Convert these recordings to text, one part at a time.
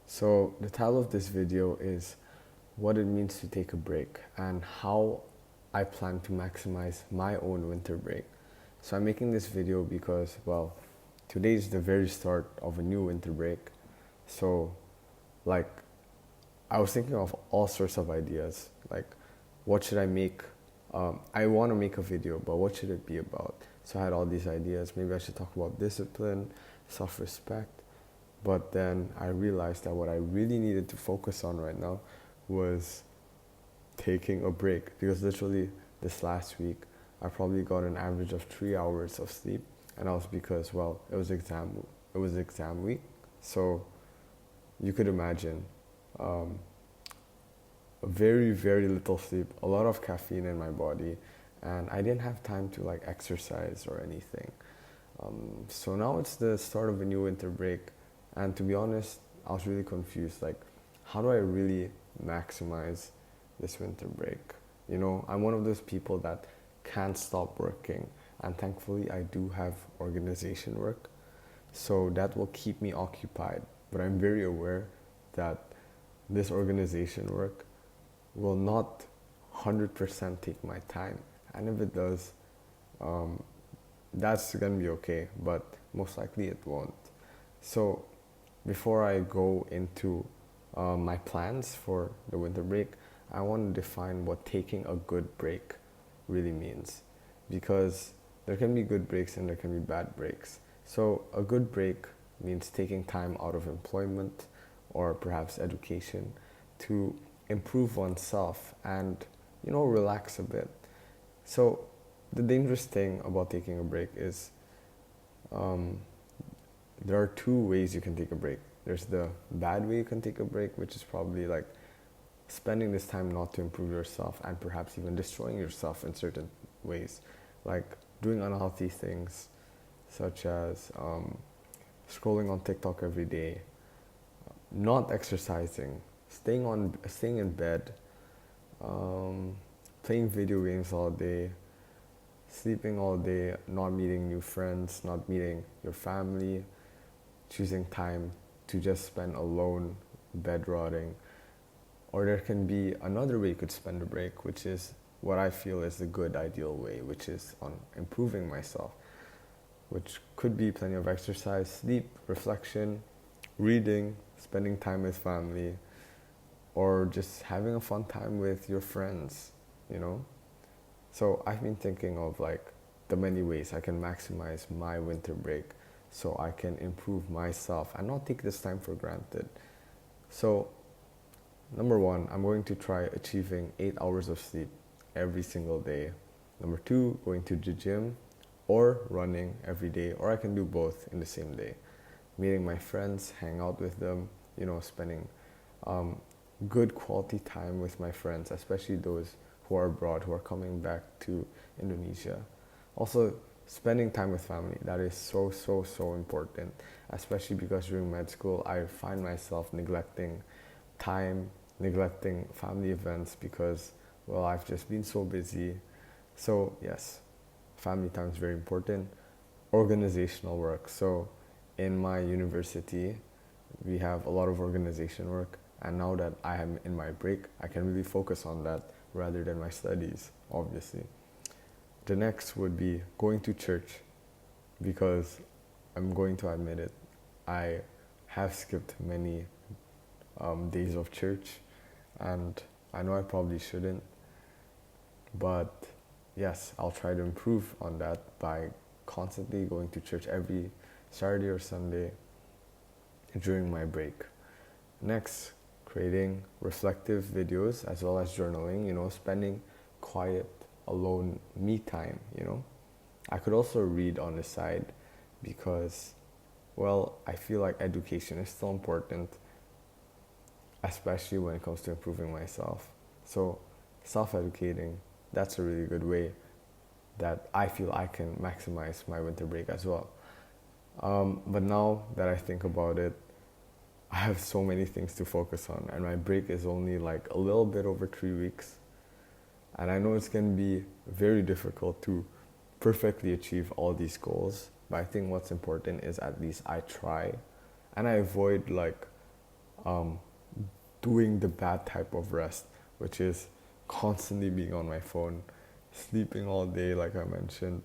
So the title of this video is what it means to take a break and how I plan to maximize my own winter break. So I'm making this video because, well, today is the very start of a new winter break. So, like, I was thinking of all sorts of ideas. Like, what should I make? I want to make a video, but what should it be about? So I had all these ideas. Maybe I should talk about discipline, self respect. But then I realized that what I really needed to focus on right now was taking a break, because literally this last week I probably got an average of 3 hours of sleep, and that was because, well, it was exam week. So you could imagine, um, very very little sleep, a lot of caffeine in my body, and I didn't have time to like exercise or anything. So now it's the start of a new winter break, and to be honest, I was really confused. Like, how do I really maximize this winter break? I'm one of those people that can't stop working, and thankfully, I do have organization work, so that will keep me occupied. But I'm very aware that this organization work will not 100% take my time, and if it does, um, that's gonna be okay, but most likely it won't. So, before I go into my plans for the winter break, I want to define what taking a good break really means. Because there can be good breaks and there can be bad breaks. So, a good break means taking time out of employment or perhaps education to improve oneself and, relax a bit. So, the dangerous thing about taking a break is, um, there are two ways you can take a break. There's the bad way you can take a break, which is probably like spending this time not to improve yourself and perhaps even destroying yourself in certain ways, like doing unhealthy things such as scrolling on TikTok every day, not exercising, staying in bed, um, playing video games all day, sleeping all day, not meeting new friends, not meeting your family, choosing time to just spend alone, bed rotting. Or there can be another way you could spend a break, which is what I feel is the good ideal way, which is on improving myself, which could be plenty of exercise, sleep, reflection, reading, spending time with family, or just having a fun time with your friends, you know? So I've been thinking of like the many ways I can maximize my winter break so I can improve myself and not take this time for granted. So, number one, I'm going to try achieving 8 hours of sleep every single day. Number two, going to the gym or running every day, or I can do both in the same day. Meeting my friends, hang out with them, spending um, good quality time with my friends, especially those who are abroad, who are coming back to Indonesia. Also, spending time with family, that is so, so, so important, especially because during med school, I find myself neglecting time, neglecting family events because, well, I've just been so busy. So, yes, family time is very important. Organizational work. So, in my university, we have a lot of organization work, and now that I am in my break, I can really focus on that rather than my studies, obviously. The next would be going to church, because I'm going to admit it, I have skipped many days of church, and I know I probably shouldn't, but yes, I'll try to improve on that by constantly going to church every Saturday or Sunday during my break. Next, creating reflective videos as well as journaling, spending quiet, alone, me time. I could also read on the side because, well, I feel like education is still important, especially when it comes to improving myself. So, self educating, that's a really good way that I feel I can maximize my winter break as well. But now that I think about it, I have so many things to focus on, and my break is only like a little bit over 3 weeks. And I know it's going to be very difficult to perfectly achieve all these goals, but I think what's important is at least I try and I avoid like um, doing the bad type of rest, which is constantly being on my phone, sleeping all day, like I mentioned.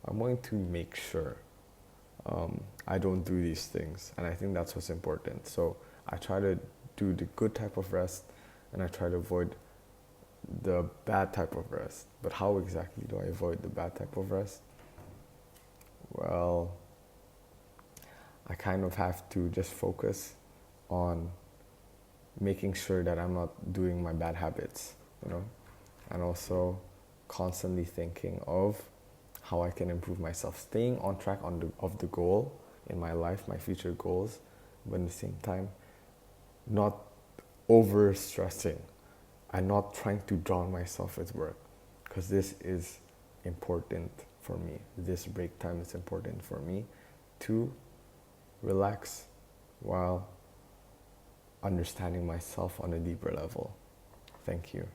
I'm going to make sure I don't do these things, and I think that's what's important. So I try to do the good type of rest, and I try to avoid the bad type of rest. But how exactly do I avoid the bad type of rest? Well, I kind of have to just focus on making sure that I'm not doing my bad habits, you know, and also constantly thinking of how I can improve myself, staying on track of the goal in my life, my future goals, but at the same time, not over stressing and not trying to drown myself with work, because this is important for me. This break time is important for me to relax while understanding myself on a deeper level. Thank you.